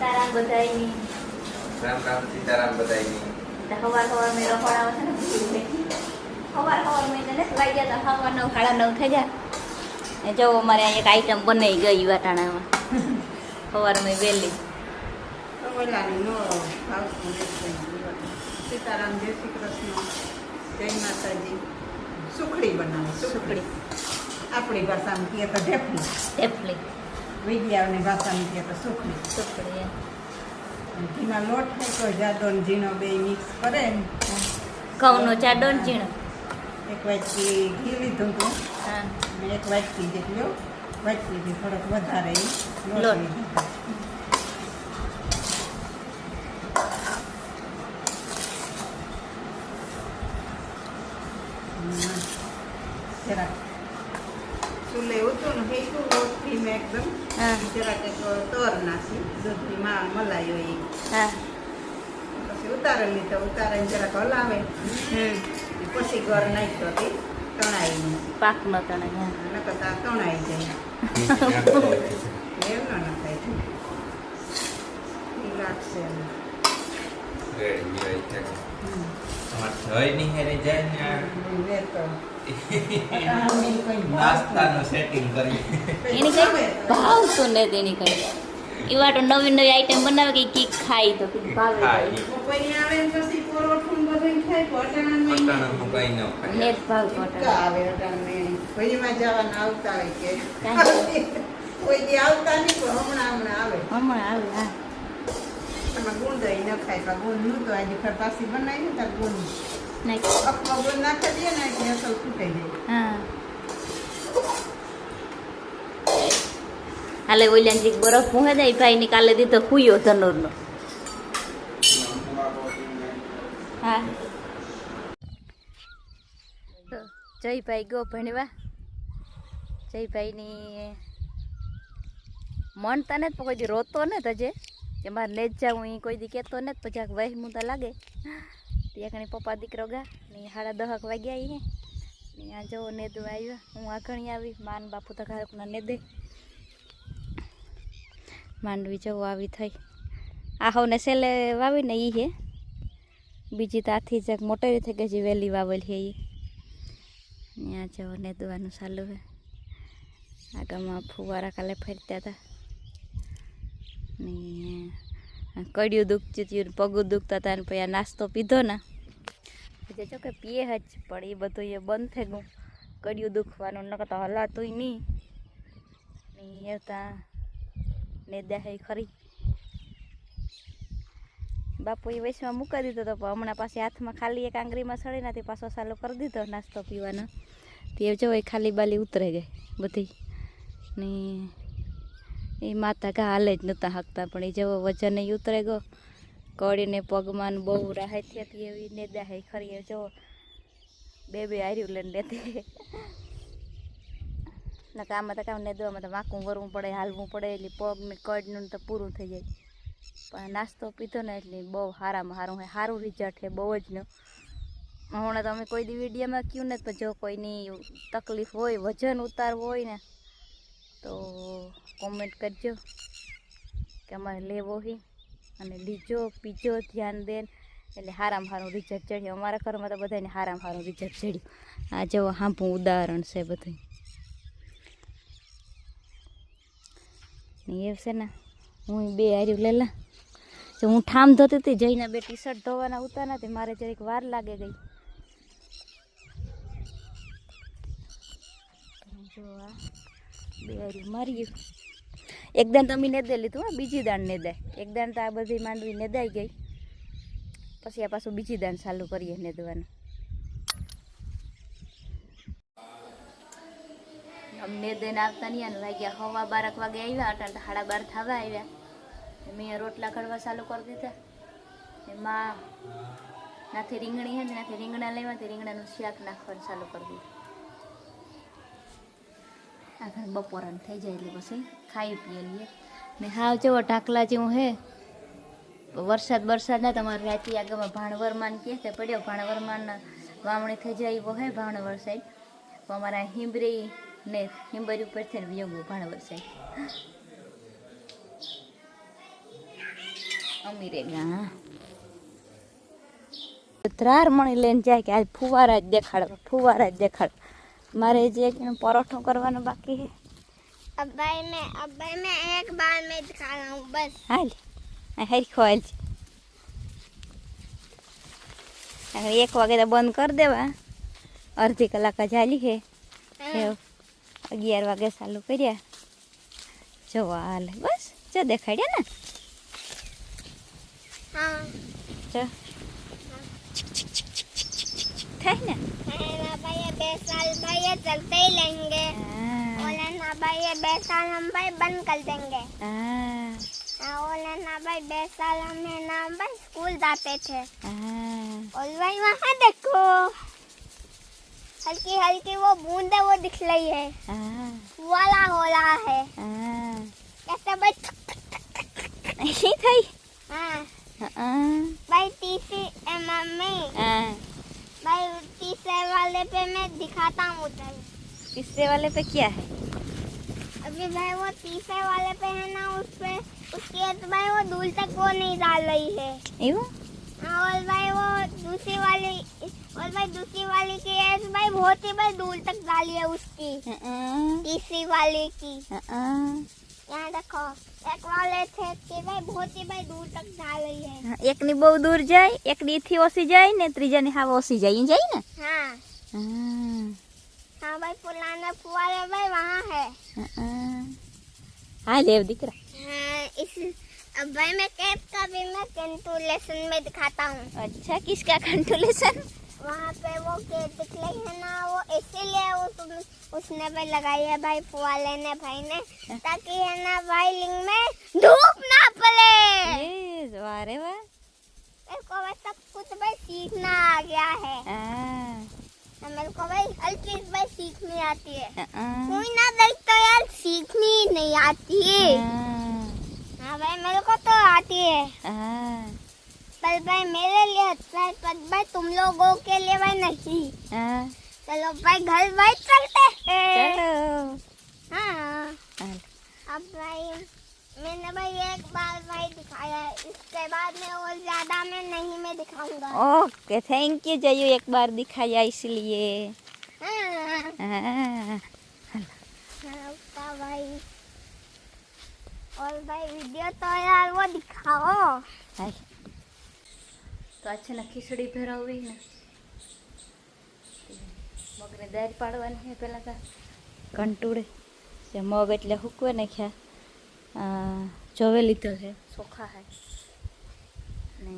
સીતારામ બધાયની રામ રામ સીતારામ બધાયની સવાર મેં રખોડાવે છે ને સવાર મેં ને વાઈ ગયા હતા સવાર 9 સાડા 9 થઈ ગયા જો અમારે એક આઈટમ બની ગઈ વાટાણામાં સવાર મેં વહેલી સીતારામ જય શ્રી કૃષ્ણ જય માતાજી સુખડી બનાવે સુખડી આપણી ભાષામાં કહીએ તો ઢેફલી વિદ્યાઓની ભાષામાં કહીએ તો સુખડી ઘીના લોટ થાય તો જાડો ને ઝીણો બે મિક્સ કરે ને ઘઉંનો જાડો ને ઝીણો એક વાટકી ઘી લીધું હતું હા અને એક વાટકી જેટલો વાટકીથી થોડોક વધારે લોટ. લીધો જરાક ચૂલે હતું ને હેઠું લોટથી મેં એકદમ હા જરાક એક તર નાખી દૂધની મલાઈ હોય હા પછી ઉતારેલી તો ઉતારીને જરાક હલાવે પછી ઘર નાખ્યો તે તણાઈ નહીં પાકનો તણે હા નકર તો આ તણાઈ જાય એમ ન નખાય એ લાગશે એમ. રેડી હોય છે હમ. અમાર જય ની હેરે જાય ને લે તો નાસ્તાનું સેટિંગ કરી એની કઈ ભાવતું ને તેની કઈ એવા તો નવી નવી આઈટમ બનાવે કે કી ખાઈ તો કીધું ભાવે ખાઈ. બપોરે આવે ને પછી પરોઠું ને બધું ખાય પટાણામાં પટાણાનું કઈ ન ખાય ને જ ભાવ કા આવે અટાણે ભઈમાં જવાના આવતા હોય કે કોઈ દી આવતા નહીં પણ હમણાં આવે હમણાં આવે હા એમાં ગુંદ ન ખાય પણ ગુંદ નું તો આજે ફર પાછી બનાવી ને તાર ગુંદ નાખ અખમાં ગુંદ નાખી દઈએ ને એટલે અસલ ખૂટાઈ જાય. હા હાલે ઓલ્યાનજી બરફ પૂહે દે ભાઈ ની કાલે દીધો ખુયો ધનુરનો હા તો જયભાઈ ગયો ભણવા જયભાઈની મનતા ને કોઈ દી રોતો ને તજે કે મારે ને જ જાઉં એ કોઈ દી કહેતો ને પછી વહેમું તો લાગે ત્યાં કણી પપ્પા દીકરો ગા ને 10:30 વાગ્યા ને આ જો નેદું આવ્યા હું આગળ આવી માન બાપુ તો ઘારકના નેદે માંડવી જવો આવી થઈ આહોને સેલે વાવીને એ હે બીજી તો આથી જક મોટેરી થઈ ગઈ છે વહેલી વાવેલ છે એ ત્યાં જવો નેદવાનું ચાલુ હે આગળમાં ફુવારા કાલે ફરતા હતા ને કડિયું દુખતું હતું પગું દુખતા હતા ને પછી આ નાસ્તો પીધો ને પછી જો કે પીએ જ પણ એ બધું એ બંધ થઈ ગયું કડિયું દુખવાનું ન કરતા હલાતું નહીં ને ત્યાં નેદા હે ખરી બાપુ એ વૈશમાં મૂકી દીધો તો પણ હમણાં પાછી હાથમાં ખાલી એક આંગળીમાં સળી નથી પાછો ચાલુ કરી દીધો નાસ્તો પીવાનો તે જો એ ખાલી બાલી ઉતરે ગઈ બધી ને એ માતા ઘા હાલે જ નહોતા હાંકતા પણ એ જેવો વજન એ ઉતરે ગયો કડીને પગમાં બહુ રાહત હતી એવી નેદા હે ખરી જો બે હાર્યું લઈને લેતી ને કામમાં તો કામ નેદવામાં તો વાંકું વરવું પડે હાલવું પડે એટલે પગ ને કડનું તો પૂરું થઈ જાય પણ નાસ્તો પીધો ને એટલે બહુ સારામાં સારું હોય સારું રિઝલ્ટ છે બહુ જ ને હમણાં તો અમે કોઈ દી વિડીયોમાં કહ્યું ને પણ જો કોઈની તકલીફ હોય વજન ઉતારવું હોય ને તો કોમેન્ટ કરજો કે અમારે લેવો હી અને લીજો પીજો ધ્યાન દેન એટલે સારામાં સારું રિઝલ્ટ ચડ્યું અમારા ઘરમાં તો બધાને સારામાં સારું રિઝલ્ટ ચડ્યું આ જેવો હાંભું ઉદાહરણ છે બધું એ છે ને હું બે હાર્યું લેલા તો હું ઠામ ધોતી હતી જઈને બે ટી શર્ટ ધોવાના ઉતારના હતી મારે જરીક વાર લાગે ગઈ જો આ બે હાર્યું માર્યું એક દાન તો અમે નેદે લીધું હા બીજી દાન નેદાય એક દાન તો આ બધી માંડવી નેદાઈ ગઈ પછી આ પાછું બીજી દાન ચાલુ કરીએ નેદવાનું અમને દેને આવતા નહીં અને વાગ્યા 12 વાગે આવ્યા અટાણ 12:30 થવા આવ્યા મેં રોટલા ઘડવા ચાલુ કરી દીધા એમાં નાથી રીંગણી હે ને નાથી રીંગણા લેવા તે રીંગણાનું શાક નાખવાનું ચાલુ કરી દીધું આખા બપોરાને થઈ જાય એટલે પછી ખાઈ પીએ લઈએ ને હાવ જેવો ઢાકલા જેવું હે વરસાદ ના તમારે રાતે આગળમાં ભાણવરમાન કહે તે પડ્યો ભાણવરમાન વાવણી થઈ જાય એવો હે ભાણવર સાઈડ તો અમારા હિંબરી ને હિંબરી ઉપર થઈને વિયોગું ભાણવર સાઈડ મમ્મી રે ગા ત્રાર મણી લઈને જાય કે આજ ફુવારા જ દેખાડ મારે જે પરોઠો કરવાનો બાકી છે अब भाई मैं एक बार में दिखा रहा हूँ बस હાલ હરખો હાલ હવે 1 વાગે તો બંધ કરી દેવા અડધી કલાક જ હાલી છે 11 વાગે ચાલુ કર્યા જોવા હાલ બસ જો દેખાડ્યા ને हाँ જો થાય ને ना भाई ये 2 साल भाई ये चलते ही लेंगे और ना भाई ये 2 साल हम भाई बंद कर देंगे और ना भाई 2 साल हमें ना भाई स्कूल जाते थे और भाई वहाँ देखो हल्की हल्की वो बूंदे वो दिख रही है वाला हो रहा है कैसे भाई નહીં થઈ हाँ भाई तीसरी मम्मी भाई तीसरे वाले पे मैं दिखाता हूँ उधर तीसरे वाले पे क्या है अभी भाई वो तीसरे वाले पे है ना उस पे उसकी तो भाई वो दूर तक वो नहीं डाल रही है એવું और भाई वो दूसरी वाली की है तो भाई बहुत ही भाई दूर तक डाली है उसकी तीसरी वाले की यहाँ देखो एक वाले थे कि भाई बहुत ही भाई दूर तक डाल रही है એકની બહુ દૂર જાય એકની થી ઓછી જાય ને ત્રીજાની હાવ ઓછી જાય ઈ જાય ને हाँ हाँ भाई पुराने फुवारे भाई वहाँ है હા લેવ દીકરા हाँ इस अब भाई मैं कैप का भी मैं कैलकुलेशन में दिखाता हूँ अच्छा किसका कैलकुलेशन वहाँ पे वो केक दिख रही है ना वो इसीलिए उसने भाई लगाई है भाई फुवाले ने भाई ने ताकि है ना भाई लिंग में धूप ना पड़े ये वाह रे वाह मेरे को भाई सब कुछ भाई सीखना आ गया है मेरे को भाई हर चीज भाई सीखनी आती है कोई ना देख तो यार सीखनी ही नहीं आती है हाँ भाई मेरे को तो आती है पर भाई मेरे लिए अच्छा है पर भाई तुम लोगों के लिए भाई नहीं चलो भाई घर भाई चलते हैं चलो हाँ अब भाई मैंने भाई एक बार भाई दिखाया है इसके बाद में और ज्यादा मैं नहीं मैं दिखाऊंगा ओके थैंक यू जयू एक बार दिखाया इसलिए हाँ उसका भाई और भाई वीडियो तो यार वो दिखाओ તો આ છે ને ખીચડી ભેરવવી ને મગને દાળ પાડવાની છે પહેલાં તો કંટુડે જે મગ એટલે હૂકવે નાખ્યા જોવે લીધો છે ચોખા છે ને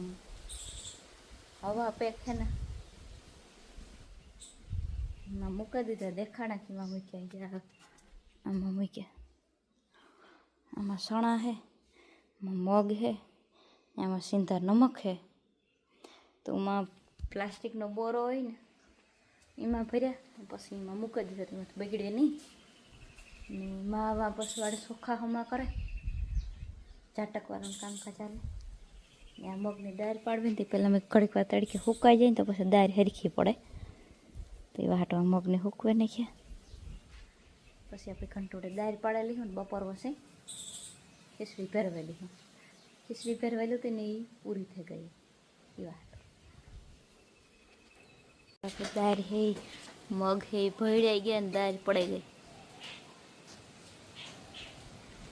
હવા પેક છે ને એમાં મૂકી દીધા દેખાડા કે એમાં મૂક્યા ગયા આમાં મૂક્યા આમાં સણા છે આમાં મગ છે આમાં સિંધા નમક છે તો એમાં પ્લાસ્ટિકનો બોરો હોય ને એમાં ભર્યા પછી એમાં મૂકી દીધા તેમાં બગડે નહીં ને એમાં વાપસ વાળે ચોખ્ખા હમણાં કરે ઝાટકવાનું કામકાજ ચાલે ને આ મગની દાળ પાડવી ને તે પહેલાં મેં ઘડીક વાર તડકે સુકાઈ જાય ને તો પછી દાળ હરખી પડે તો એવા હાટવા મગને સૂકવે નાખ્યા પછી આપણે કંટોળે દાળ પાડેલી હોય ને બપોર વસે ખીચડી ભેરવેલી હોય ખીચડી ભેરવેલી હતી ને એ પૂરી થઈ ગઈ એવા दाल है मग है भैया गया दाल पड़े गई